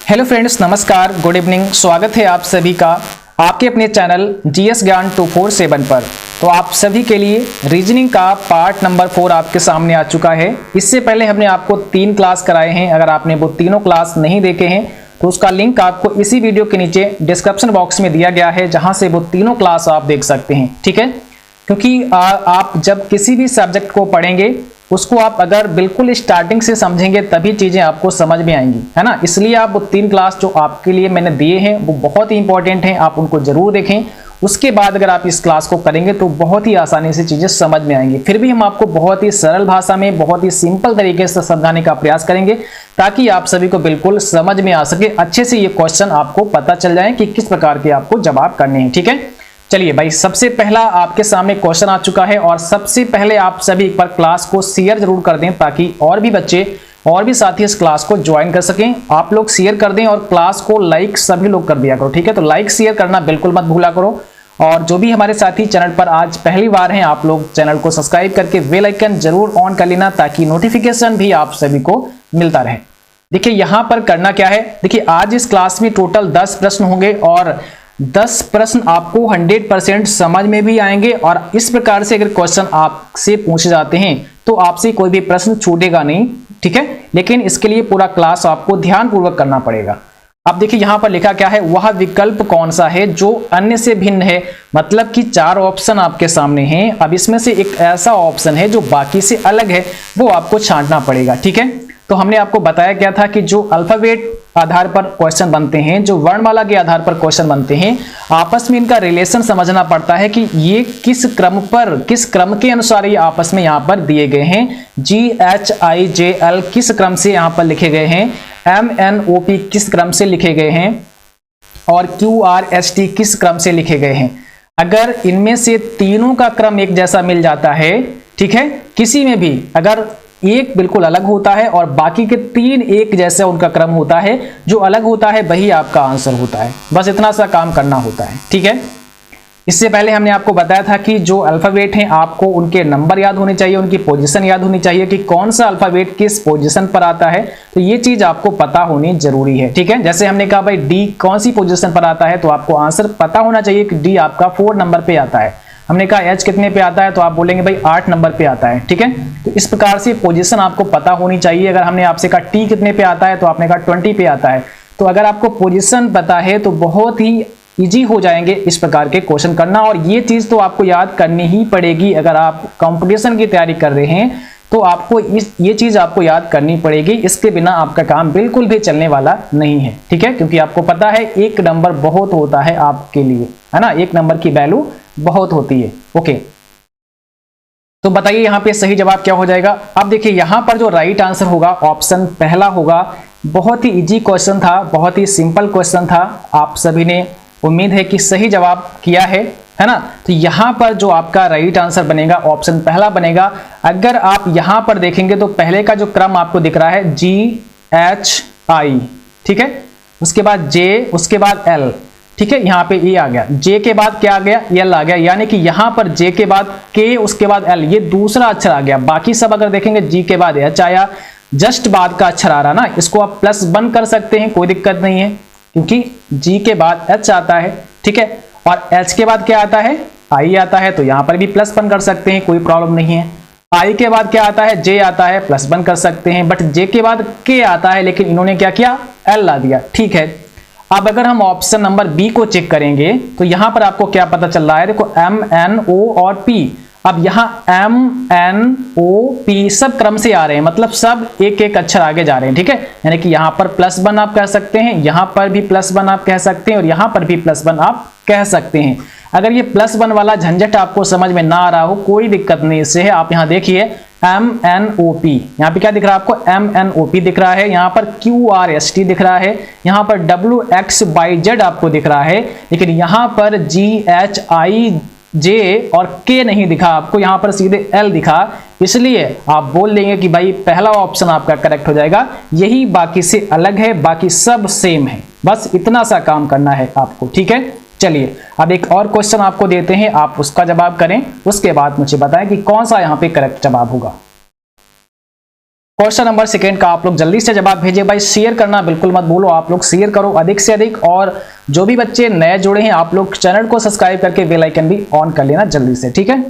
Hello friends, नमस्कार, good evening. स्वागत है आप सभी का आपके अपने चैनल जीएस ज्ञान 247 पर। तो आप सभी के लिए रीजनिंग का पार्ट नंबर 4 आपके सामने आ चुका है। इससे पहले हमने आपको 3 क्लास कराए हैं। अगर आपने वो तीनों क्लास नहीं देखे हैं तो उसका लिंक आपको इसी वीडियो के नीचे डिस्क्रिप्शन बॉक्स में दिया गया है, जहां से वो तीनों क्लास आप देख सकते हैं। ठीक है, क्योंकि आप जब किसी भी सब्जेक्ट को पढ़ेंगे उसको आप अगर बिल्कुल स्टार्टिंग से समझेंगे तभी चीजें आपको समझ में आएंगी, है ना। इसलिए आप वो 3 क्लास जो आपके लिए मैंने दिए हैं वो बहुत ही इंपॉर्टेंट हैं, आप उनको जरूर देखें। उसके बाद अगर आप इस क्लास को करेंगे तो बहुत ही आसानी से चीजें समझ में आएंगी। फिर भी हम आपको बहुत ही सरल भाषा में, बहुत ही सिंपल तरीके से समझाने का प्रयास करेंगे ताकि आप सभी को बिल्कुल समझ में आ सके, अच्छे से ये क्वेश्चन आपको पता चल जाए कि किस प्रकार के आपको जवाब करने हैं। ठीक है, चलिए भाई, सबसे पहला आपके सामने क्वेश्चन आ चुका है और सबसे पहले आप सभी एक बार क्लास को शेयर जरूर कर दें ताकि और भी बच्चे और भी साथी इस क्लास को ज्वाइन कर सकें। आप लोग शेयर कर दें और क्लास को लाइक सभी लोग कर दिया करो। ठीक है, तो लाइक शेयर करना बिल्कुल मत भूला करो। और जो भी हमारे साथी चैनल पर आज पहली बार हैं, आप लोग चैनल को सब्सक्राइब करके बेल आइकन जरूर ऑन कर लेना ताकि नोटिफिकेशन भी आप सभी को मिलता रहे। देखिए यहां पर करना क्या है, देखिए आज इस क्लास में टोटल 10 प्रश्न होंगे और 10 प्रश्न आपको 100% समझ में भी आएंगे। और इस प्रकार से अगर क्वेश्चन आपसे पूछे जाते हैं तो आपसे कोई भी प्रश्न छूटेगा नहीं। ठीक है, लेकिन इसके लिए पूरा क्लास आपको ध्यानपूर्वक करना पड़ेगा। अब देखिए यहां पर लिखा क्या है, वह विकल्प कौन सा है जो अन्य से भिन्न है। मतलब कि 4 ऑप्शन आपके सामने हैं। अब इसमें से एक ऐसा ऑप्शन है जो बाकी से अलग है, वो आपको छांटना पड़ेगा। ठीक है, तो हमने आपको बताया क्या था कि जो अल्फाबेट आधार पर क्वेश्चन बनते हैं, जो वर्णमाला के आधार पर क्वेश्चन बनते हैं, आपस में इनका रिलेशन समझना पड़ता है कि ये किस क्रम के अनुसार ये आपस में यहाँ पर दिए गए हैं। GHIJL किस क्रम से यहाँ पर लिखे गए हैं, MNOP किस क्रम से लिखे गए हैं और QRST किस क्रम से लिखे गए हैं। अगर इनमें से तीनों का क्रम एक जैसा मिल जाता है, ठीक है, किसी में भी अगर एक बिल्कुल अलग होता है और बाकी के 3 एक जैसा उनका क्रम होता है, जो अलग होता है वही आपका आंसर होता है। बस इतना सा काम करना होता है। ठीक है, इससे पहले हमने आपको बताया था कि जो अल्फाबेट हैं आपको उनके नंबर याद होने चाहिए, उनकी पोजीशन याद होनी चाहिए कि कौन सा अल्फाबेट किस पोजीशन पर आता है। तो ये चीज आपको पता होनी जरूरी है। ठीक है, जैसे हमने कहा भाई डी कौन सी पोजीशन पर आता है, तो आपको आंसर पता होना चाहिए कि डी आपका 4 नंबर पे आता है। हमने कहा एच कितने पे आता है, तो आप बोलेंगे भाई 8 नंबर पे आता है। ठीक है, तो इस प्रकार से पोजीशन आपको पता होनी चाहिए। अगर हमने आपसे कहा टी कितने पे आता है, तो आपने कहा 20 पे आता है। तो अगर आपको पोजीशन पता है तो बहुत ही इजी हो जाएंगे इस प्रकार के क्वेश्चन करना। और ये चीज तो आपको याद करनी ही पड़ेगी। अगर आप कंपटीशन की तैयारी कर रहे हैं तो आपको ये चीज आपको याद करनी पड़ेगी। इसके बिना आपका काम बिल्कुल भी चलने वाला नहीं है। ठीक है, क्योंकि आपको पता है 1 नंबर बहुत होता है आपके लिए, है ना। 1 नंबर की वैल्यू बहुत होती है। ओके, तो बताइए यहाँ पे सही जवाब क्या हो जाएगा। अब देखिए यहाँ पर जो राइट आंसर होगा ऑप्शन पहला होगा। बहुत ही इजी क्वेश्चन था, बहुत ही सिंपल क्वेश्चन था। आप सभी ने उम्मीद है कि सही जवाब किया है ना। तो यहाँ पर जो आपका राइट आंसर बनेगा ऑप्शन पहला बनेगा। अगर आप यहाँ पर देखेंगे तो पहले का जो क्रम आपको दिख रहा है GHI, ठीक है, उसके बाद J, उसके बाद L। ठीक है, यहाँ पे E आ गया, J के बाद क्या आ गया, L आ गया। यानी कि यहाँ पर J के बाद K, उसके बाद L, ये दूसरा अक्षर आ गया। बाकी सब अगर देखेंगे G के बाद H आया, जस्ट बाद का अक्षर आ रहा ना, इसको आप +1 कर सकते हैं, कोई दिक्कत नहीं है, क्योंकि G के बाद H आता है। ठीक है, और H के बाद क्या आता है, I आता है, तो यहाँ पर भी +1 कर सकते हैं, कोई प्रॉब्लम नहीं है। I के बाद क्या आता है, J आता है, +1 कर सकते हैं। बट J के बाद K आता है, लेकिन इन्होंने क्या किया, L ला दिया। ठीक है, अब अगर हम ऑप्शन नंबर बी को चेक करेंगे तो यहां पर आपको क्या पता चल रहा है, देखो MNO और P। अब यहां MNOP सब क्रम से आ रहे हैं, मतलब सब एक एक अक्षर आगे जा रहे हैं। ठीक है, यानी कि यहां पर +1 आप कह सकते हैं, यहां पर भी +1 आप कह सकते हैं और यहां पर भी +1 आप कह सकते हैं। अगर ये +1 वाला झंझट आपको समझ में ना आ रहा हो, कोई दिक्कत नहीं इससे है। आप यहां देखिए MNOP, यहाँ पे क्या दिख रहा है आपको, MNOP दिख रहा है, यहाँ पर QRST दिख रहा है, यहाँ पर WXYZ आपको दिख रहा है, लेकिन यहाँ पर GHIJ और K नहीं दिखा आपको, यहाँ पर सीधे L दिखा। इसलिए आप बोल देंगे कि भाई पहला ऑप्शन आपका करेक्ट हो जाएगा, यही बाकी से अलग है, बाकी सब सेम है। बस इतना सा काम करना है आपको। ठीक है, चलिए अब एक और क्वेश्चन आपको देते हैं, आप उसका जवाब करें, उसके बाद मुझे बताएं कि कौन सा यहाँ पे करेक्ट जवाब होगा। क्वेश्चन नंबर सेकंड का आप लोग जल्दी से जवाब भेजिए भाई। शेयर करना बिल्कुल मत भूलो, आप लोग शेयर करो अधिक से अधिक। और जो भी बच्चे नए जुड़े हैं आप लोग चैनल को सब्सक्राइब करके बेल आइकन भी ऑन कर लेना जल्दी से, ठीक है।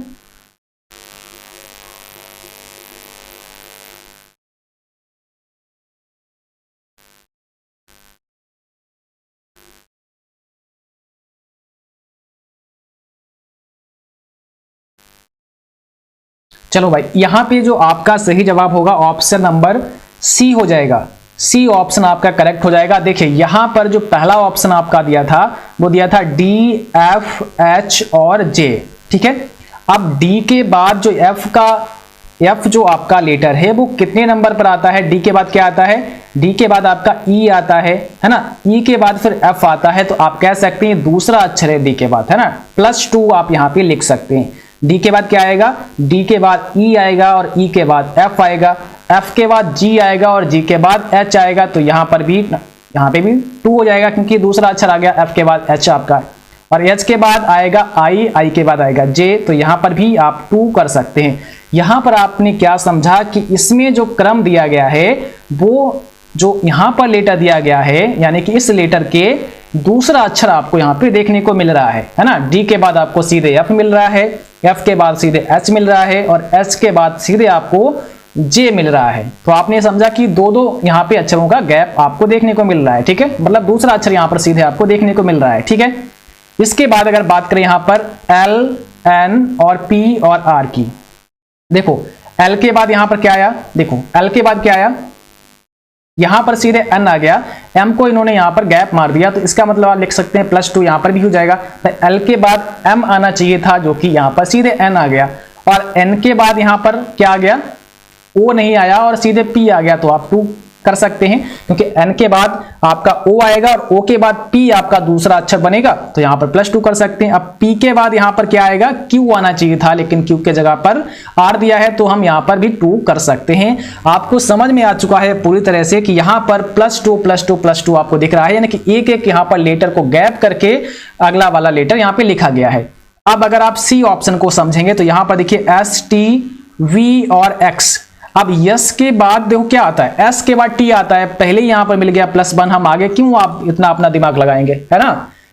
चलो भाई, यहां पे जो आपका सही जवाब होगा ऑप्शन नंबर सी हो जाएगा। सी ऑप्शन आपका करेक्ट हो जाएगा। देखिए यहां पर जो पहला ऑप्शन आपका दिया था वो दिया था डी, एफ, एच और जे, ठीक है। अब डी के बाद जो एफ जो आपका लेटर है वो कितने नंबर पर आता है? डी के बाद क्या आता है? डी के बाद आपका ई आता है ना। ई के बाद फिर एफ आता है, तो आप कह सकते हैं दूसरा अक्षर है डी के बाद, है ना। +2 आप यहां पे लिख सकते हैं। डी के बाद क्या आएगा? डी के बाद ई आएगा और ई के बाद एफ आएगा, एफ के बाद जी आएगा और जी के बाद एच आएगा। तो यहां पे भी 2 हो जाएगा क्योंकि दूसरा अक्षर आ गया एफ के बाद एच आपका। और एच के बाद आएगा आई, आई के बाद आएगा जे, तो यहां पर भी आप 2 कर सकते हैं। यहां पर आपने क्या समझा कि इसमें जो क्रम दिया गया है वो जो यहां पर लेटर दिया गया है, यानी कि इस लेटर के दूसरा अक्षर आपको यहां पे देखने को मिल रहा है ना। डी के बाद आपको सीधे एफ मिल रहा है, एफ के बाद सीधे एच मिल रहा है और एच के बाद सीधे आपको जे मिल रहा है। तो आपने समझा कि दो यहां पे अक्षरों का गैप आपको देखने को मिल रहा है, ठीक है। मतलब दूसरा अक्षर यहां पर सीधे आपको देखने को मिल रहा है, ठीक है। इसके बाद अगर बात करें यहां पर एल, एन और पी और आर की, देखो एल के बाद यहां पर क्या आया? देखो एल के बाद क्या आया? यहां पर सीधे एन आ गया, एम को इन्होंने यहां पर गैप मार दिया, तो इसका मतलब आप लिख सकते हैं +2 यहां पर भी हो जाएगा। तो एल के बाद एम आना चाहिए था जो कि यहां पर सीधे एन आ गया, और एन के बाद यहां पर क्या आ गया? ओ नहीं आया और सीधे पी आ गया, तो आप 2 कर सकते हैं क्योंकि एन के बाद आपका ओ आएगा और ओ के बाद पी आपका दूसरा अक्षर बनेगा, तो यहां पर +2 कर सकते हैं। अब पी के बाद यहां पर क्या आएगा? क्यू आना चाहिए था, लेकिन क्यू के जगह पर आर दिया है, तो हम यहां पर भी 2 कर सकते हैं। आपको समझ में आ चुका है पूरी तरह से कि यहां पर +2 आपको दिख रहा है, यानी कि एक एक यहां पर लेटर को गैप करके अगला वाला लेटर यहां पर लिखा गया है। अब अगर आप सी ऑप्शन को समझेंगे तो यहां पर देखिए एस, टी, वी और एक्स। अब यस के बाद देखो क्या आता है? एस के बाद टी आता है, पहले यहां पर मिल गया +1, हम आगे क्यों आप इतना अपना दिमाग लगाएंगे, है ना।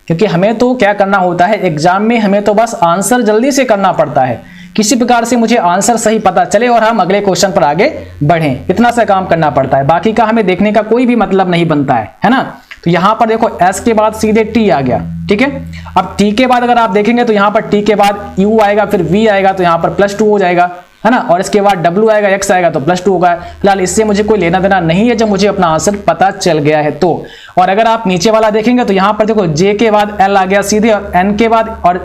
क्योंकि हमें तो क्या करना होता है एग्जाम में, हमें तो बस आंसर जल्दी से करना पड़ता है, किसी प्रकार से मुझे आंसर सही पता चले और हम अगले क्वेश्चन पर आगे बढ़ें, इतना सा काम करना पड़ता है। बाकी का हमें देखने का कोई भी मतलब नहीं बनता है ना। तो यहां पर देखो एस के बाद सीधे टी आ गया, ठीक है। अब टी के बाद अगर आप देखेंगे तो यहां पर टी के बाद यू आएगा, फिर वी आएगा, तो यहां पर +2 हो जाएगा, है ना। और इसके बाद W आएगा, X आएगा, तो +2 होगा। फिलहाल इससे मुझे कोई लेना देना नहीं है जब मुझे अपना आंसर पता चल गया है तो। और अगर आप नीचे वाला देखेंगे तो यहां पर देखो J के बाद L आ गया सीधे, और N के बाद और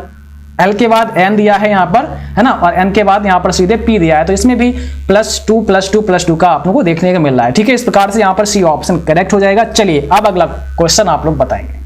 L के बाद N दिया है यहां पर, है ना, और N के बाद यहां पर सीधे P दिया है, तो इसमें भी +2 का आप लोगों को देखने को मिल रहा है, ठीक है। इस प्रकार से यहां पर C ऑप्शन करेक्ट हो जाएगा। चलिए अब अगला क्वेश्चन आप लोग बताएंगे।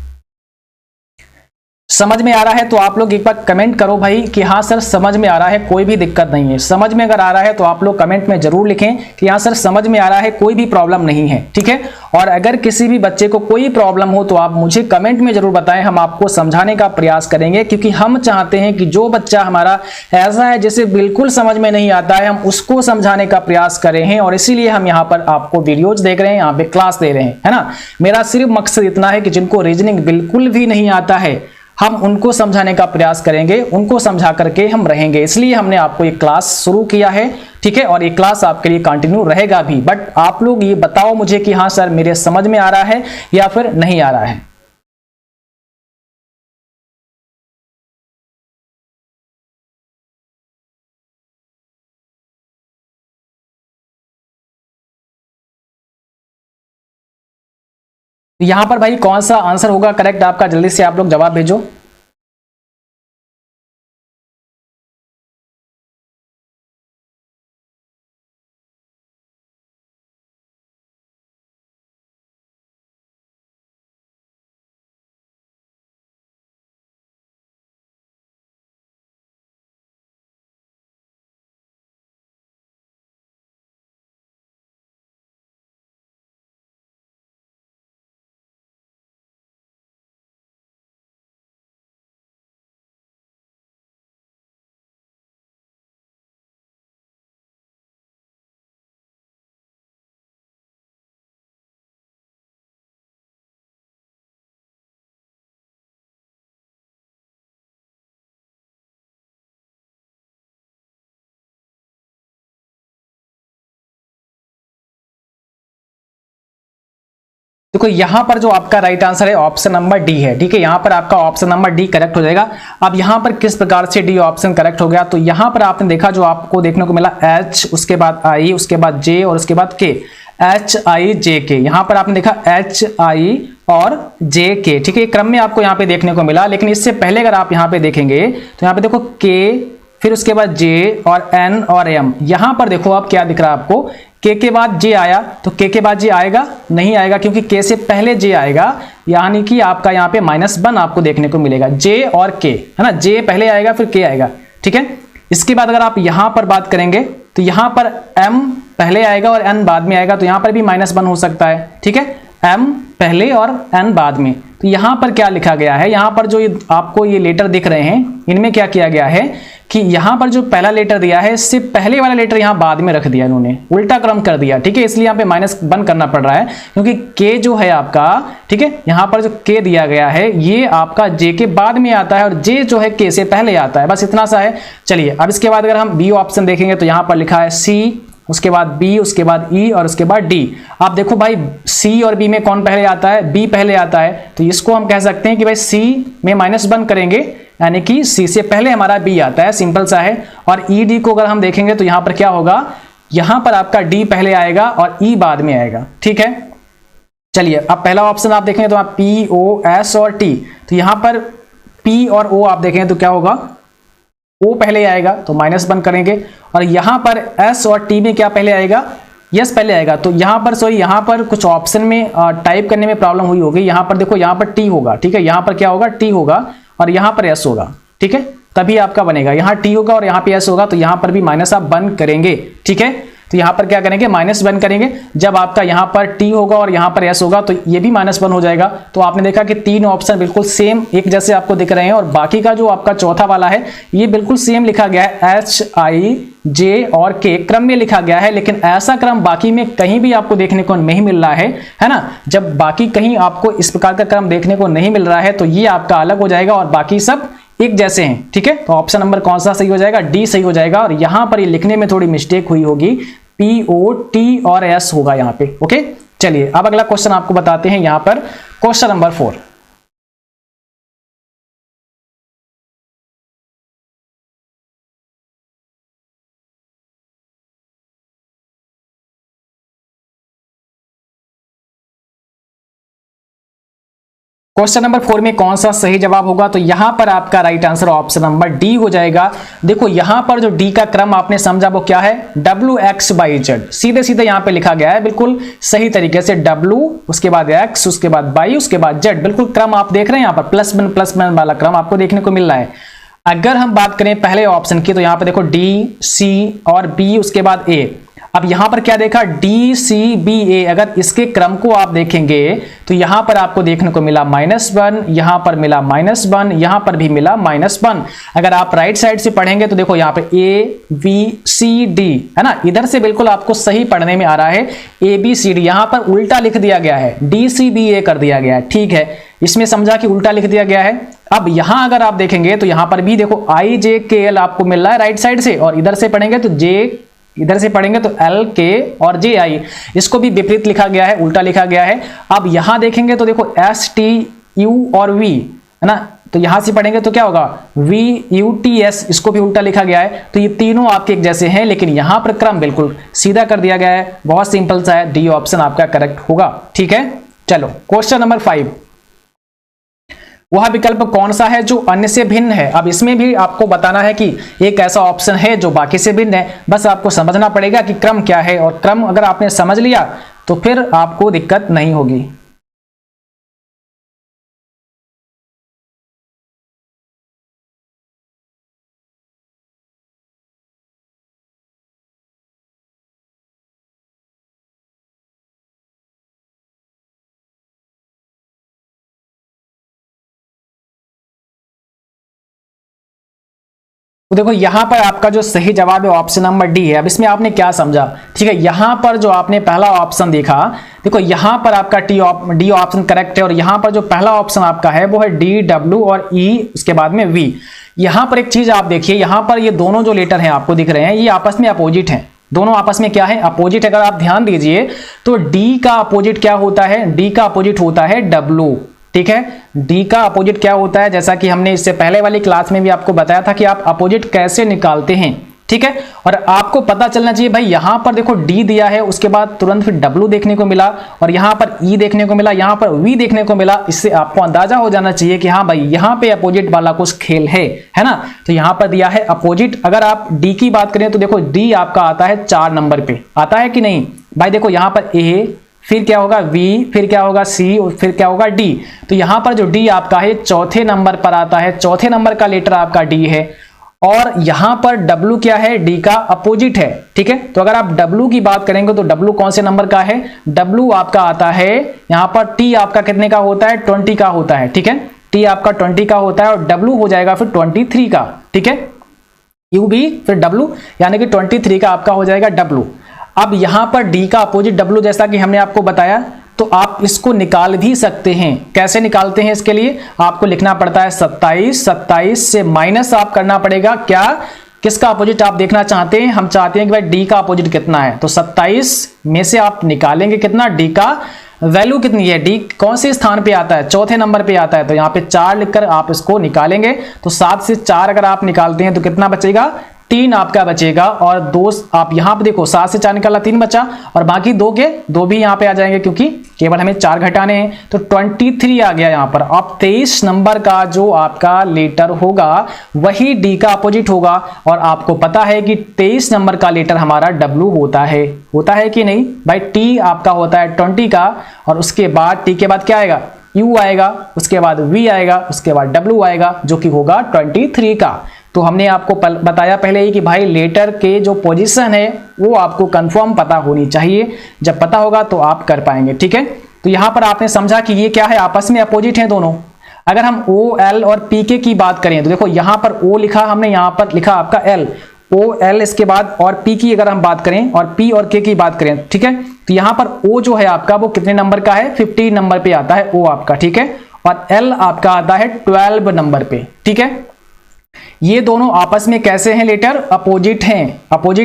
समझ में आ रहा है तो आप लोग एक बार कमेंट करो भाई कि हाँ सर समझ में आ रहा है, कोई भी दिक्कत नहीं है। समझ में अगर आ रहा है तो आप लोग कमेंट में जरूर लिखें कि हाँ सर समझ में आ रहा है, कोई भी प्रॉब्लम नहीं है, ठीक है। और अगर किसी भी बच्चे को कोई प्रॉब्लम हो तो आप मुझे कमेंट में जरूर बताएं, हम आपको समझाने का प्रयास करेंगे, क्योंकि हम चाहते हैं कि जो बच्चा हमारा ऐसा है जिसे बिल्कुल समझ में नहीं आता है, हम उसको समझाने का प्रयास कर रहे हैं। और इसीलिए हम यहाँ पर आपको वीडियोज देख रहे हैं, यहाँ पे क्लास दे रहे हैं, है ना। मेरा सिर्फ मकसद इतना है कि जिनको रीजनिंग बिल्कुल भी नहीं आता है हम उनको समझाने का प्रयास करेंगे, उनको समझा करके हम रहेंगे। इसलिए हमने आपको ये क्लास शुरू किया है, ठीक है। और ये क्लास आपके लिए कंटिन्यू रहेगा भी। बट आप लोग ये बताओ मुझे कि हाँ सर मेरे समझ में आ रहा है या फिर नहीं आ रहा है। यहां पर भाई कौन सा आंसर होगा करेक्ट आपका? जल्दी से आप लोग जवाब भेजो। देखो यहाँ पर जो आपका राइट आंसर है ऑप्शन नंबर डी है, ठीक है। यहाँ पर आपका ऑप्शन नंबर डी करेक्ट हो जाएगा। अब यहाँ पर किस प्रकार से डी ऑप्शन करेक्ट हो गया, तो यहाँ पर आपने देखा जो आपको देखने को मिला एच, उसके बाद आई, उसके बाद जे और उसके बाद के, एच आई जे के। यहाँ पर आपने देखा एच आई और जे के, ठीक है, क्रम में आपको यहाँ पे देखने को मिला। लेकिन इससे पहले अगर आप यहाँ पे देखेंगे तो यहाँ पे देखो के, फिर उसके बाद जे और एन और एम। यहाँ पर देखो आप क्या दिख रहा है आपको, के बाद जे आया, तो के बाद जे आएगा नहीं आएगा, क्योंकि के से पहले जे आएगा, यानी कि आपका यहाँ पे -1 आपको देखने को मिलेगा। जे और के, है ना, जे पहले आएगा फिर के आएगा, ठीक है। इसके बाद अगर आप यहाँ पर बात करेंगे तो यहाँ पर m पहले आएगा और n बाद में आएगा, तो यहाँ पर भी -1 हो सकता है, ठीक है। m पहले और n बाद में। तो यहाँ पर क्या लिखा गया है, यहाँ पर जो आपको ये लेटर दिख रहे हैं, इनमें क्या किया गया है कि यहाँ पर जो पहला लेटर दिया है इससे पहले वाला लेटर यहाँ बाद में रख दिया, इन्होंने उल्टा क्रम कर दिया, ठीक है। इसलिए यहाँ पे -1 करना पड़ रहा है, क्योंकि के जो है आपका, ठीक है, यहाँ पर जो के दिया गया है ये आपका जे के बाद में आता है और जे जो है के से पहले आता है, बस इतना सा है। चलिए अब इसके बाद अगर हम बी ऑप्शन देखेंगे तो यहाँ पर लिखा है सी, उसके बाद बी, उसके बाद ई और उसके बाद डी। आप देखो भाई सी और बी में कौन पहले आता है, बी पहले आता है, तो इसको हम कह सकते हैं कि भाई सी में -1 करेंगे, यानी कि सी से पहले हमारा बी आता है, सिंपल सा है। और ई डी को अगर हम देखेंगे तो यहां पर क्या होगा, यहां पर आपका डी पहले आएगा और ई बाद में आएगा, ठीक है। चलिए अब पहला ऑप्शन आप देखेंगे तो पी ओ एस और टी, तो यहां पर पी और ओ आप देखेंगे तो क्या होगा, ओ पहले आएगा तो -1 करेंगे, और यहां पर एस और टी में क्या पहले आएगा, यस पहले आएगा। तो यहां पर सॉरी, यहां पर कुछ ऑप्शन में टाइप करने में प्रॉब्लम हुई होगी। यहां पर देखो, यहां पर टी होगा, ठीक है, यहां पर क्या होगा, टी होगा और यहां पर एस होगा, ठीक है, तभी आपका बनेगा। यहां टी होगा और यहां पे एस होगा, तो यहां पर भी माइनस आप बंद करेंगे, ठीक है। तो यहां पर क्या करेंगे, -1 करेंगे। जब आपका यहां पर टी होगा और यहां पर एस होगा तो ये भी -1 हो जाएगा। तो आपने देखा कि तीन ऑप्शन बिल्कुल सेम एक जैसे आपको दिख रहे हैं, और बाकी का जो आपका चौथा वाला है ये बिल्कुल सेम लिखा गया है, एच आई जे और के क्रम में लिखा गया है। लेकिन ऐसा क्रम बाकी में कहीं भी आपको देखने को नहीं मिल रहा है ना। जब बाकी कहीं आपको इस प्रकार का क्रम देखने को नहीं मिल रहा है तो ये आपका अलग हो जाएगा और बाकी सब एक जैसे हैं, ठीक है। तो ऑप्शन नंबर कौन सा सही हो जाएगा, डी सही हो जाएगा। और यहां पर ये लिखने में थोड़ी मिस्टेक हुई होगी, पी ओ टी और एस होगा यहाँ पे, ओके। चलिए अब अगला क्वेश्चन आपको बताते हैं, यहां पर क्वेश्चन नंबर 4। क्वेश्चन नंबर 4 में कौन सा सही जवाब होगा, तो यहां पर आपका right answer option number D हो जाएगा। देखो यहां पर जो डी का क्रम आपने समझा वो क्या है, WX/Z, सीधे सीधे यहां पे लिखा गया है बिल्कुल सही तरीके से, W उसके बाद X उसके बाद Y उसके बाद Z, बिल्कुल क्रम आप देख रहे हैं यहां पर +1 वाला क्रम आपको देखने को मिल रहा है। अगर हम बात करें पहले ऑप्शन की तो यहां पर देखो D C और B उसके बाद A। अब यहां पर क्या देखा, DCBA, अगर इसके क्रम को आप देखेंगे तो यहां पर आपको देखने को मिला -1, यहां पर मिला -1, यहां पर भी मिला -1। अगर आप राइट साइड से पढ़ेंगे तो देखो यहां पे ABCD है ना, इधर से बिल्कुल आपको सही पढ़ने में आ रहा है ABCD, यहां पर उल्टा लिख दिया गया है, DCBA कर दिया गया है, ठीक है। इसमें समझा कि उल्टा लिख दिया गया है। अब यहां अगर आप देखेंगे तो यहां पर भी देखो IJKL आपको मिल रहा है राइट साइड से, और इधर से पढ़ेंगे तो इधर से पढ़ेंगे तो LK और JI, इसको भी विपरीत लिखा गया है, उल्टा लिखा गया है। अब यहां देखेंगे तो देखो STU और V है ना, तो यहां से पढ़ेंगे तो क्या होगा VUTS, इसको भी उल्टा लिखा गया है। तो ये तीनों आपके एक जैसे हैं, लेकिन यहां पर क्रम बिल्कुल सीधा कर दिया गया है, बहुत सिंपल सा है, डी ऑप्शन आपका करेक्ट होगा, ठीक है। चलो क्वेश्चन नंबर 5, वह विकल्प कौन सा है जो अन्य से भिन्न है। अब इसमें भी आपको बताना है कि एक ऐसा ऑप्शन है जो बाकी से भिन्न है, बस आपको समझना पड़ेगा कि क्रम क्या है, और क्रम अगर आपने समझ लिया तो फिर आपको दिक्कत नहीं होगी। तो देखो यहां पर आपका जो सही जवाब है ऑप्शन नंबर डी है। अब इसमें आपने क्या समझा, ठीक है, यहां पर जो आपने पहला ऑप्शन देखा, देखो यहां पर आपका डी ऑप्शन करेक्ट है, और यहां पर जो पहला ऑप्शन आपका है वो है डी, डब्ल्यू और ई उसके बाद में वी। यहां पर एक चीज आप देखिए, यहां पर ये दोनों जो लेटर हैं आपको दिख रहे हैं ये आपस में अपोजिट हैं, दोनों आपस में क्या है, अपोजिट। अगर आप ध्यान दीजिए तो D का अपोजिट क्या होता है, D का अपोजिट होता है W, ठीक है। D का अपोजिट क्या होता है, जैसा कि हमने इससे पहले वाली क्लास में भी आपको बताया था कि आप अपोजिट कैसे निकालते हैं, ठीक है। और आपको पता चलना चाहिए भाई, यहां पर देखो D दिया है, उसके बाद तुरंत फिर W देखने को मिला, और यहां पर E देखने को मिला, यहां पर V देखने को मिला। इससे आपको अंदाजा हो जाना चाहिए कि हाँ भाई यहां पे अपोजिट वाला कुछ खेल है ना। तो यहां पर दिया है अपोजिट। अगर आप D की बात करें तो देखो D आपका आता है 4 नंबर पे, आता है कि नहीं भाई। देखो यहां पर A, फिर क्या होगा V, फिर क्या होगा C, और फिर क्या होगा D। तो यहां पर जो D आपका है चौथे नंबर पर आता है, चौथे नंबर का लेटर आपका D है। और यहां पर W क्या है, D का अपोजिट है, ठीक है। तो अगर आप W की बात करेंगे तो W कौन से नंबर का है, W आपका आता है यहां पर T आपका कितने का होता है, 20 का होता है, ठीक है। T आपका 20 का होता है और W हो जाएगा फिर 23 का, ठीक है। U भी फिर W, यानी कि 23 का आपका हो जाएगा W। अब यहां पर D का अपोजिट W, जैसा कि हमने आपको बताया, तो आप इसको निकाल भी सकते हैं। कैसे निकालते हैं, इसके लिए आपको लिखना पड़ता है 27, 27 से माइनस आप करना पड़ेगा क्या, किसका अपोजिट आप देखना चाहते हैं, हम चाहते हैं कि भाई D का अपोजिट कितना है। तो 27 में से आप निकालेंगे कितना, D का वैल्यू कितनी है, D कौन से स्थान पे आता है, चौथे नंबर पे आता है। तो यहाँ पे 4 लिखकर आप इसको निकालेंगे। तो 7 से 4 अगर आप निकालते हैं तो कितना बचेगा, 3 आपका बचेगा। और 2 आप यहां पे देखो 7 से 4 निकाला, 3 बचा, और बाकी 2 के 2 भी यहां पे आ जाएंगे क्योंकि केवल हमें 4 घटाने हैं। तो 23 आ गया यहां पर। अब 23 नंबर का जो आपका लेटर होगा वही D का अपोजिट होगा। और आपको पता है कि 23 नंबर का लेटर हमारा W होता है कि नहीं भाई। T आपका होता है 20 का, और उसके बाद T के बाद क्या आएगा, U आएगा, उसके बाद V आएगा, उसके बाद W आएगा, जो कि होगा 23 का। तो हमने आपको बताया पहले ही कि भाई लेटर के जो पोजीशन है वो आपको कंफर्म पता होनी चाहिए। जब पता होगा तो आप कर पाएंगे, ठीक है। तो यहां पर आपने समझा कि ये क्या है, आपस में अपोजिट हैं दोनों। अगर हम O, L और PK की बात करें तो देखो यहां पर O लिखा हमने, यहां पर लिखा आपका L, O L, इसके बाद और P की अगर हम बात करें और P और K की बात करें, ठीक है। तो यहां पर O जो है आपका वो कितने नंबर का है, 15 नंबर पे आता है O आपका, ठीक है। और L आपका आता है 12 नंबर पे, ठीक है। ये दोनों आपस में कैसे हैं लेटर, अपोजिट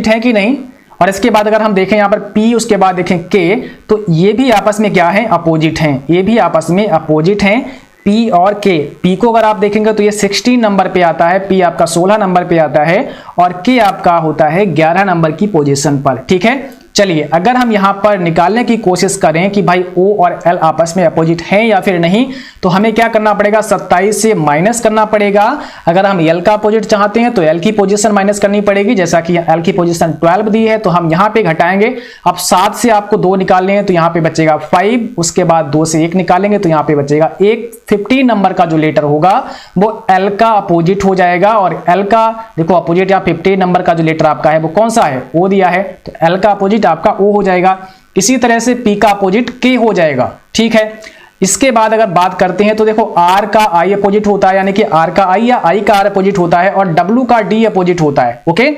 हैं कि नहीं। और इसके बाद अगर हम देखें यहाँ पर P, उसके बाद देखें K, तो ये भी आपस में क्या है, अपोजिट हैं। ये भी आपस में अपोजिट हैं, P और K। P को अगर आप देखेंगे तो ये 16 नंबर पे आता है, P आपका 16 नंबर पे आता है, और K आपका होता है 11 नंबर की पोजीशन पर, ठीक है। चलिए अगर हम यहां पर निकालने की कोशिश करें कि भाई O और L आपस में अपोजिट हैं या फिर नहीं, तो हमें क्या करना पड़ेगा, 27 से माइनस करना पड़ेगा। अगर हम L का अपोजिट चाहते हैं तो L की पोजीशन माइनस करनी पड़ेगी, जैसा कि L की पोजीशन 12 दी है, तो हम यहां पे घटाएंगे। अब 7 से आपको 2 निकालने हैं तो यहां पे बचेगा 5, उसके बाद 2 से 1 निकालेंगे तो यहां पे बचेगा 1। 15 नंबर का जो लेटर होगा वो L का अपोजिट हो जाएगा। और L का देखो अपोजिट, या 15 नंबर का जो लेटर आपका है वो कौन सा है, O दिया है, तो L का अपोजिट आपका O हो जाएगा। इसी तरह से P का अपोजिट K हो जाएगा, ठीक है। इसके बाद अगर बात करते हैं तो देखो R का I अपोजिट होता है, यानी कि R का I या I का R अपोजिट होता है, और W का D अपोजिट होता है, ओके।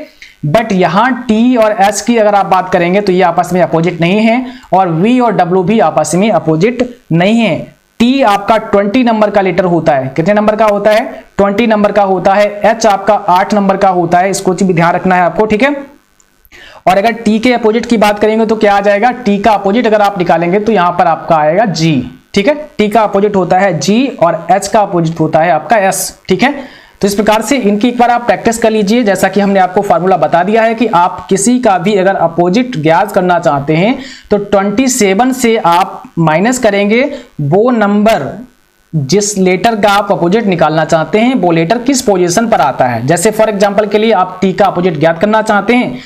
बट यहां T और S की अगर आप बात करेंगे तो ये आपस में अपोजिट नहीं है, और V और W भी आपस में अपोजिट नहीं है। T आपका 20 नंबर का लेटर होता है, कितने नंबर का होता है, 20 नंबर का होता है। H आपका 8 नंबर का होता है, इसको भी ध्यान रखना है आपको, ठीक है। और अगर T के अपोजिट की बात करेंगे तो क्या आ जाएगा, T का अपोजिट अगर आप निकालेंगे तो यहां पर आपका आएगा G, ठीक है। T का अपोजिट होता है G और H का अपोजिट होता है आपका S, ठीक है। तो इस प्रकार से इनकी एक बार आप प्रैक्टिस कर लीजिए। जैसा कि हमने आपको फार्मूला बता दिया है कि आप किसी का भी अगर अपोजिट ज्ञात करना चाहते हैं तो 27 से आप माइनस करेंगे वो नंबर जिस लेटर का आप अपोजिट निकालना चाहते हैं, वो लेटर किस पोजीशन पर आता है। जैसे फॉर एग्जांपल के लिए आप T का अपोजिट ज्ञात करना चाहते हैं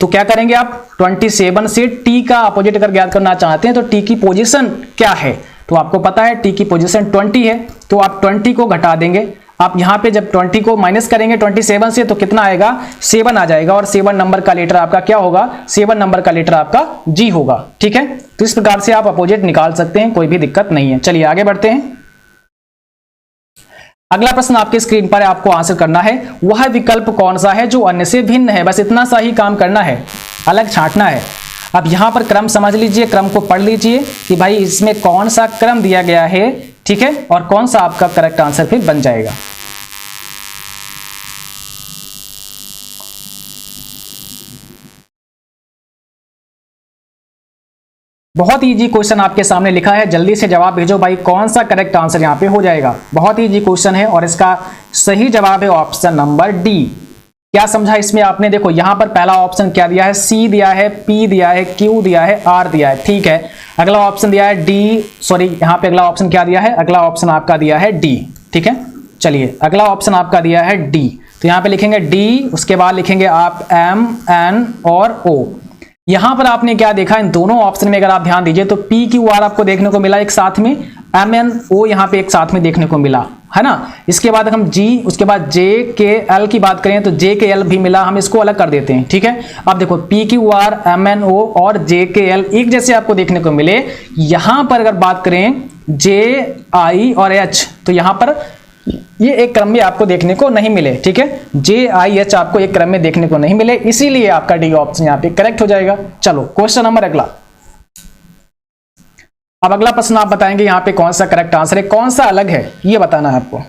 तो क्या करेंगे आप, 27 से T का अपोजिट अगर ज्ञात करना चाहते हैं तो T की पोजीशन क्या है, तो आपको पता है T की पोजीशन 20 है, तो आप 20 को घटा देंगे। आप यहां पे जब 20 को माइनस करेंगे 27 से तो कितना आएगा, 7 आ जाएगा, और 7 नंबर का लेटर आपका क्या होगा, 7 नंबर का लेटर आपका G होगा, ठीक है। तो इस प्रकार से आप अपोजिट निकाल सकते हैं, कोई भी दिक्कत नहीं है। चलिए आगे बढ़ते हैं। अगला प्रश्न आपके स्क्रीन पर आपको आंसर करना है, वह विकल्प कौन सा है जो अन्य से भिन्न है। बस इतना सा ही काम करना है, अलग छांटना है। अब यहां पर क्रम समझ लीजिए, क्रम को पढ़ लीजिए कि भाई इसमें कौन सा क्रम दिया गया है, ठीक है, और कौन सा आपका करेक्ट आंसर फिर बन जाएगा। बहुत इजी क्वेश्चन आपके सामने लिखा है, जल्दी से जवाब भेजो भाई, कौन सा करेक्ट आंसर यहाँ पे हो जाएगा। बहुत इजी क्वेश्चन है और इसका सही जवाब है ऑप्शन नंबर डी। क्या समझा इसमें आपने? देखो यहाँ पर पहला ऑप्शन क्या दिया है, सी दिया है, पी दिया है, क्यू दिया है, आर दिया है, ठीक है। अगला ऑप्शन दिया है डी, सॉरी यहाँ पे अगला ऑप्शन क्या दिया है, अगला ऑप्शन आपका दिया है डी, ठीक है। चलिए अगला ऑप्शन आपका दिया है डी, तो यहाँ पे लिखेंगे डी, उसके बाद लिखेंगे आप एम, एन और ओ। यहां पर आपने क्या देखा, इन दोनों ऑप्शन में अगर आप ध्यान दीजिए तो पी क्यू आर आपको देखने को मिला एक साथ में, एम एन ओ यहां पे एक साथ में देखने को मिला, है ना। इसके बाद हम जी, उसके बाद जे के एल की बात करें तो जे के एल भी मिला, हम इसको अलग कर देते हैं, ठीक है। अब देखो P Q R, M N O और जे के एल एक जैसे आपको देखने को मिले। यहां पर अगर बात करें जे आई और एच, तो यहां पर ये एक क्रम में आपको देखने को नहीं मिले, ठीक है। जे आई एच आपको एक क्रम में देखने को नहीं मिले, इसीलिए आपका डी ऑप्शन यहाँ पे करेक्ट हो जाएगा। चलो क्वेश्चन नंबर अगला। अब अगला प्रश्न आप बताएंगे यहाँ पे कौन सा करेक्ट आंसर है, कौन सा अलग है, ये बताना है आपको।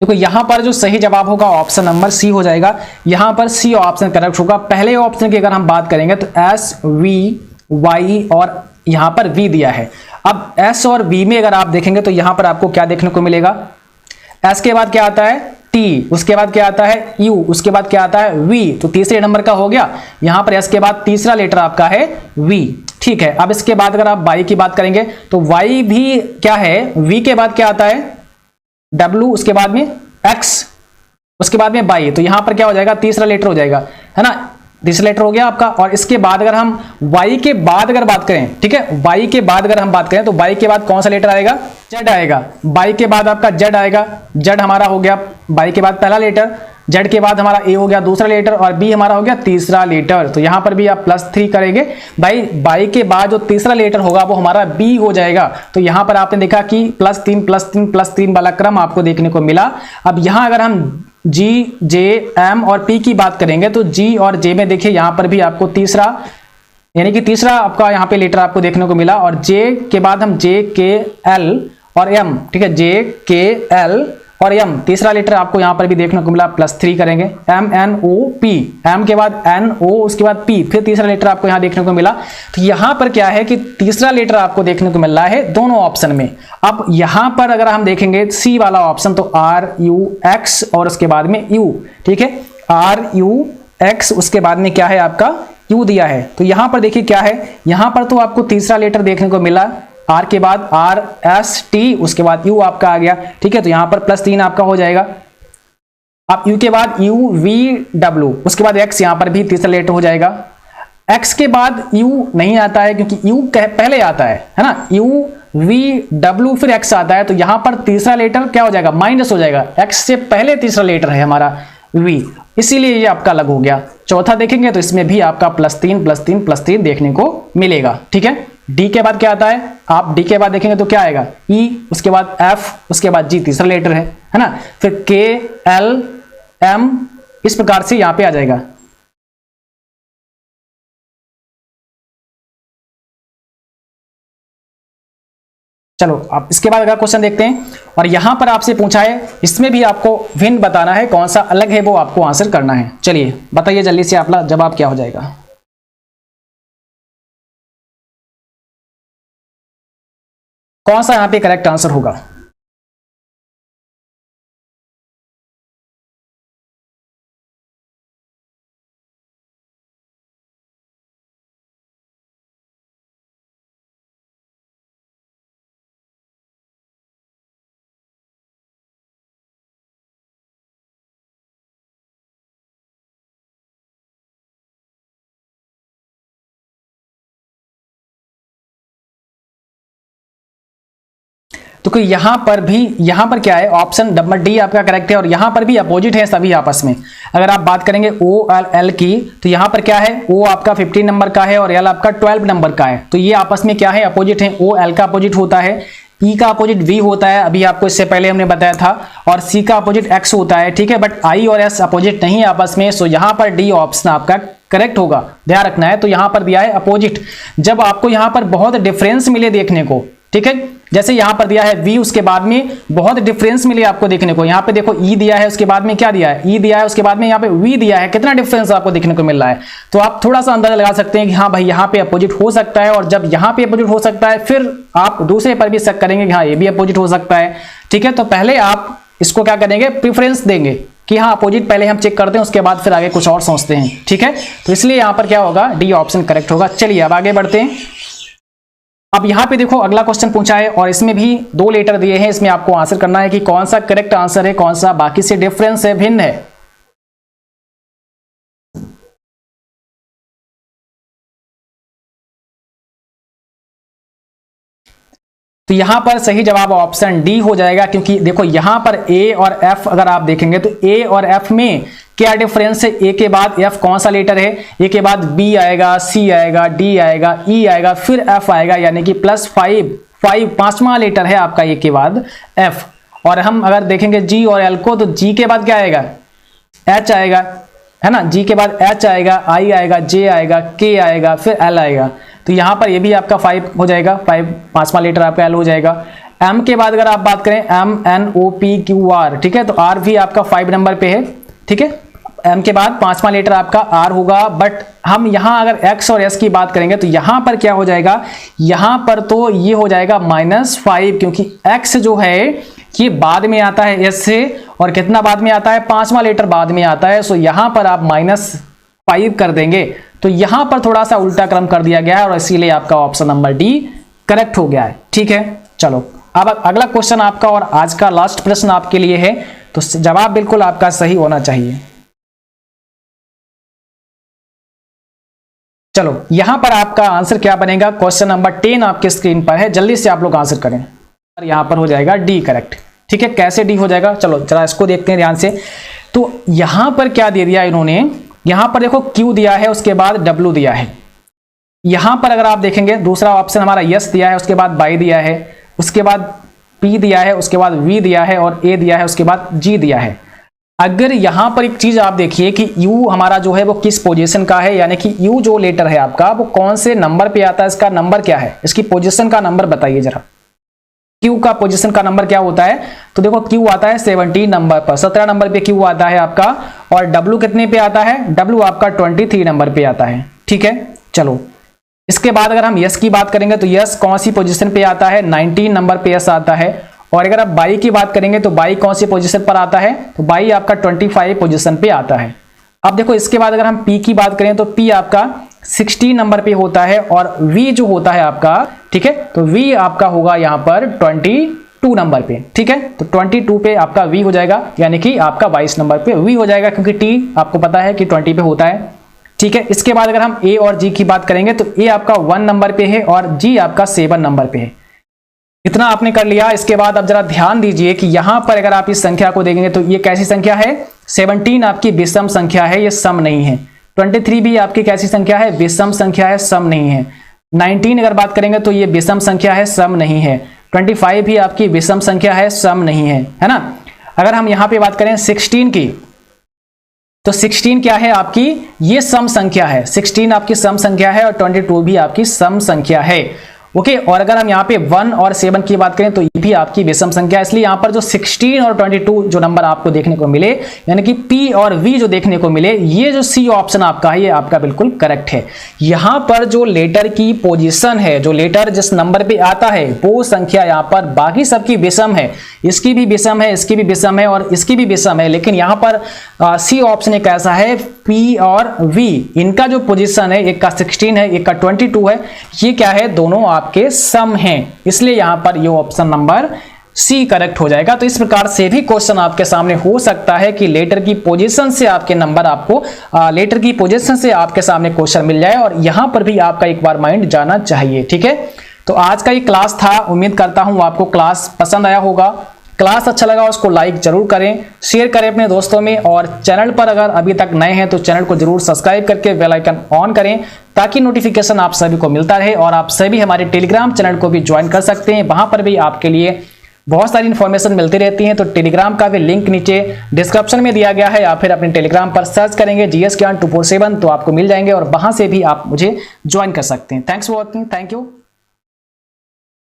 देखो यहां पर जो सही जवाब होगा ऑप्शन नंबर सी हो जाएगा। यहां पर सी ऑप्शन करेक्ट होगा। पहले ऑप्शन की अगर हम बात करेंगे तो एस, वी, वाई और यहां पर वी दिया है। अब एस और वी में अगर आप देखेंगे तो यहां पर आपको क्या देखने को मिलेगा, एस के बाद क्या आता है टी, उसके बाद क्या आता है यू, उसके बाद क्या आता है वी, तो तीसरे नंबर का हो गया। यहां पर एस के बाद तीसरा लेटर आपका है वी, ठीक है। अब इसके बाद अगर आप वाई की बात करेंगे तो वाई भी क्या है, वी के बाद क्या आता है W, उसके बाद में X, उसके बाद में बाई, तो यहां पर क्या हो जाएगा, तीसरा लेटर हो जाएगा, है ना। तीसरा लेटर हो गया आपका। और इसके बाद अगर हम Y के बाद अगर बात करें, ठीक है, Y के बाद अगर हम बात करें तो Y के बाद कौन सा लेटर आएगा, Z आएगा। Y के बाद आपका Z आएगा, Z हमारा हो गया Y के बाद पहला लेटर, Z के बाद हमारा A हो गया दूसरा लेटर और B हमारा हो गया तीसरा लेटर। तो यहां पर भी आप +3 करेंगे भाई, बाई के बाद जो तीसरा लेटर होगा वो हमारा B हो जाएगा। तो यहां पर आपने देखा कि +3 +3 +3 वाला क्रम आपको देखने को मिला। अब यहां अगर हम G, J, M और P की बात करेंगे तो G और J में देखिए यहां पर भी आपको तीसरा, यानी कि तीसरा आपका यहां पे लेटर आपको देखने को मिला। और J के बाद हम J, K, L और M, ठीक है, J, K, L और M, तीसरा लेटर आपको यहां पर भी देखने को मिला, +3 करेंगे। M, N, O, P, M के बाद N, O, उसके बाद P, फिर तीसरा लेटर आपको यहां देखने को मिला। तो यहां पर क्या है कि तीसरा लेटर आपको देखने को मिल रहा है दोनों ऑप्शन में। अब यहां पर अगर हम देखेंगे C वाला ऑप्शन तो R, U, X और उसके बाद में U, ठीक है, R, U, X, उसके बाद में क्या है आपका U दिया है। तो यहां पर देखिए क्या है, यहां पर तो आपको तीसरा लेटर देखने को मिला, आर के बाद आर, एस, टी, उसके बाद यू आपका आ गया, ठीक है। तो यहां पर +3 आपका हो जाएगा। अब यू के बाद यू, वी, डब्ल्यू, उसके बाद एक्स, यहां पर भी तीसरा लेटर हो जाएगा। एक्स के बाद यू नहीं आता है क्योंकि यू पहले आता है ना, यू, वी, डब्ल्यू फिर एक्स आता है। तो यहां पर तीसरा लेटर क्या हो जाएगा, माइनस हो जाएगा, एक्स से पहले तीसरा लेटर है हमारा वी, इसीलिए ये आपका अलग हो गया। चौथा देखेंगे तो इसमें भी आपका +3 +3 +3 देखने को मिलेगा, ठीक है। डी के बाद क्या आता है, आप डी के बाद देखेंगे तो क्या आएगा, ई, उसके बाद एफ, उसके बाद जी तीसरा लेटर है ना, फिर के, एल, एम, इस प्रकार से यहां पे आ जाएगा। चलो अब इसके बाद अगला क्वेश्चन देखते हैं। और यहां पर आपसे पूछा है, इसमें भी आपको भिन्न बताना है, कौन सा अलग है वो आपको आंसर करना है। चलिए बताइए जल्दी से, आपका जवाब क्या हो जाएगा। कौन सा यहां पे करेक्ट आंसर होगा। तो यहां पर क्या है, ऑप्शन नंबर डी आपका करेक्ट है। और यहां पर भी अपोजिट है सभी आपस में। अगर आप बात करेंगे ओ और एल की, तो यहां पर क्या है, ओ आपका 15 नंबर का है और एल आपका 12 नंबर का है। तो ये आपस में क्या है, अपोजिट है। ओ एल का अपोजिट होता है, ई का अपोजिट वी होता है, अभी आपको इससे पहले हमने बताया था, और सी का अपोजिट एक्स होता है, ठीक है। बट आई और एस अपोजिट नहीं है आपस में, सो यहाँ पर डी ऑप्शन आपका करेक्ट होगा, ध्यान रखना है। तो यहाँ पर दिया है अपोजिट, जब आपको यहाँ पर बहुत डिफरेंस मिले देखने को, ठीक है, जैसे यहाँ पर दिया है V, उसके बाद में बहुत डिफरेंस मिले आपको देखने को। यहाँ पे देखो E दिया है, उसके बाद में क्या दिया है, E दिया है, उसके बाद में यहाँ पे V दिया है, कितना डिफरेंस आपको देखने को मिल रहा है। तो आप थोड़ा सा अंदाजा लगा सकते हैं कि हाँ भाई यहाँ पे अपोजिट हो सकता है, और जब यहाँ पे अपोजिट हो सकता है फिर आप दूसरे पर भी शक करेंगे कि हाँ ये भी अपोजिट हो सकता है, ठीक है। तो पहले आप इसको क्या करेंगे, प्रेफरेंस देंगे कि हाँ अपोजिट पहले हम चेक करते हैं, उसके बाद फिर आगे कुछ और सोचते हैं, ठीक है। तो इसलिए यहाँ पर क्या होगा, डी ऑप्शन करेक्ट होगा। चलिए अब आगे बढ़ते हैं। अब यहाँ पे देखो अगला क्वेश्चन पूछा है, और इसमें भी 2 लेटर दिए हैं, इसमें आपको आंसर करना है कि कौन सा करेक्ट आंसर है, कौन सा बाकी से डिफरेंस है, भिन्न है। तो यहां पर सही जवाब ऑप्शन डी हो जाएगा, क्योंकि देखो यहां पर ए और एफ अगर आप देखेंगे तो ए और एफ में क्या डिफरेंस है, ए के बाद एफ कौन सा लेटर है, ए के बाद बी आएगा, सी आएगा, डी आएगा, ई आएगा, फिर एफ आएगा, यानी कि +5 पांचवा लेटर है आपका ए के बाद एफ। और हम अगर देखेंगे जी और एल को, तो जी के बाद क्या आएगा, एच आएगा, है ना, जी के बाद एच आएगा, आई आएगा, जे आएगा, के आएगा, फिर एल आएगा। तो यहां पर ये भी आपका 5 हो जाएगा, 5 पांचवा लेटर आपका एल हो जाएगा। एम के बाद अगर आप बात करें, M N O P Q R, ठीक है, तो आर भी आपका 5 नंबर पे है, ठीक है। एम के बाद पांचवा लेटर आपका आर होगा। बट हम यहां अगर एक्स और एस की बात करेंगे तो यहां पर क्या हो जाएगा, यहां पर तो ये हो जाएगा -5, क्योंकि एक्स जो है ये बाद में आता है एस से, और कितना बाद में आता है, पांचवा लेटर बाद में आता है। सो यहां पर आप -5 कर देंगे, तो यहां पर थोड़ा सा उल्टा क्रम कर दिया गया है, और इसीलिए आपका ऑप्शन नंबर डी करेक्ट हो गया है, ठीक है। चलो अब अगला क्वेश्चन आपका और आज का लास्ट प्रश्न आपके लिए है, तो जवाब बिल्कुल आपका सही होना चाहिए। चलो यहां पर आपका आंसर क्या बनेगा, क्वेश्चन नंबर 10 आपके स्क्रीन पर है, जल्दी से आप लोग आंसर करें। यहां पर हो जाएगा डी करेक्ट, ठीक है। कैसे डी हो जाएगा, चलो जरा इसको देखते हैं ध्यान से। तो यहां पर क्या दे दिया इन्होंने, यहां पर देखो Q दिया है, उसके बाद W दिया है। यहां पर अगर आप देखेंगे दूसरा ऑप्शन हमारा यस दिया है, उसके बाद Y दिया है, उसके बाद P दिया है, उसके बाद V दिया है, और A दिया है, उसके बाद G दिया है। अगर यहां पर एक चीज आप देखिए कि U हमारा जो है वो किस पोजीशन का है, यानी कि U जो लेटर है आपका वो कौन से नंबर पे आता है, इसका नंबर क्या है, इसकी पोजीशन का नंबर बताइए जरा। Q का पोजीशन का नंबर क्या होता है, तो देखो Q आता है 17 नंबर पर, 17 नंबर पे Q आता है आपका, और W कितने पे आता है, W आपका 23 नंबर पे आता है, ठीक है। चलो इसके बाद अगर हम यस की बात करेंगे तो यस कौन सी पोजीशन पे आता है, 19 नंबर पे यस आता है। और अगर आप बाई की बात करेंगे तो बाई कौन सी पोजीशन पर आता है, तो बाई आपका 25 पोजीशन पे आता है। अब देखो इसके बाद अगर हम पी की बात करें तो पी आपका 16 नंबर पे होता है, और वी जो होता है आपका, ठीक है, तो वी आपका होगा यहाँ पर 22 नंबर पे, ठीक है। तो 22 पे आपका वी हो जाएगा, यानी कि आपका 22 नंबर पे वी हो जाएगा, क्योंकि टी आपको पता है कि 20 पे होता है, ठीक है। इसके बाद अगर हम ए और जी की बात करेंगे तो ए आपका 1 नंबर पे है, और जी आपका 7 नंबर पे है। इतना आपने कर लिया। इसके बाद अब जरा ध्यान दीजिए कि यहां पर अगर आप इस संख्या को देखेंगे तो ये कैसी संख्या है, 17 आपकी विषम संख्या है, ये सम नहीं है। 23 भी आपकी कैसी संख्या है, विषम संख्या है, सम नहीं है। 19 अगर बात करेंगे तो ये विषम संख्या है, सम नहीं है। 25 भी आपकी विषम संख्या है, सम नहीं है ना। अगर हम यहां पे बात करें 16 की, तो 16 क्या है आपकी, ये सम संख्या है, 16 आपकी सम संख्या है, और 22 भी आपकी सम संख्या है, ओके। और अगर हम यहाँ पे 1 और 7 की बात करें तो ये भी आपकी विषम संख्या है, इसलिए यहाँ पर जो 16 और 22 जो नंबर आपको देखने को मिले, यानी कि P और V जो देखने को मिले, ये जो C ऑप्शन आपका है ये आपका बिल्कुल करेक्ट है। यहाँ पर जो लेटर की पोजीशन है, जो लेटर जिस नंबर पे आता है वो संख्या यहाँ पर बाकी सबकी विषम है, इसकी भी विषम है, इसकी भी विषम है, और इसकी भी विषम है। लेकिन यहाँ पर C ऑप्शन एक ऐसा है, P और V इनका जो पोजीशन है, एक का 16 है, एक का 22 है, ये क्या है, दोनों आपके सम हैं, इसलिए यहां पर ये ऑप्शन नंबर सी करेक्ट हो जाएगा। तो इस प्रकार से भी क्वेश्चन आपके सामने हो सकता है कि लेटर की पोजीशन से आपके नंबर आपको लेटर की पोजीशन से आपके सामने क्वेश्चन मिल जाए, और यहां पर भी आपका एक बार माइंड जाना चाहिए, ठीक है। तो आज का ये क्लास था, उम्मीद करता हूं आपको क्लास पसंद आया होगा। क्लास अच्छा लगा उसको लाइक जरूर करें, शेयर करें अपने दोस्तों में, और चैनल पर अगर अभी तक नए हैं तो चैनल को जरूर सब्सक्राइब करके बेल आइकन ऑन करें ताकि नोटिफिकेशन आप सभी को मिलता रहे। और आप सभी हमारे टेलीग्राम चैनल को भी ज्वाइन कर सकते हैं, वहां पर भी आपके लिए बहुत सारी इन्फॉर्मेशन मिलती रहती है। तो टेलीग्राम का भी लिंक नीचे डिस्क्रिप्शन में दिया गया है, या फिर अपने टेलीग्राम पर सर्च करेंगे GS ज्ञान 247 तो आपको मिल जाएंगे, और वहां से भी आप मुझे ज्वाइन कर सकते हैं। Thanks for watching, thank you.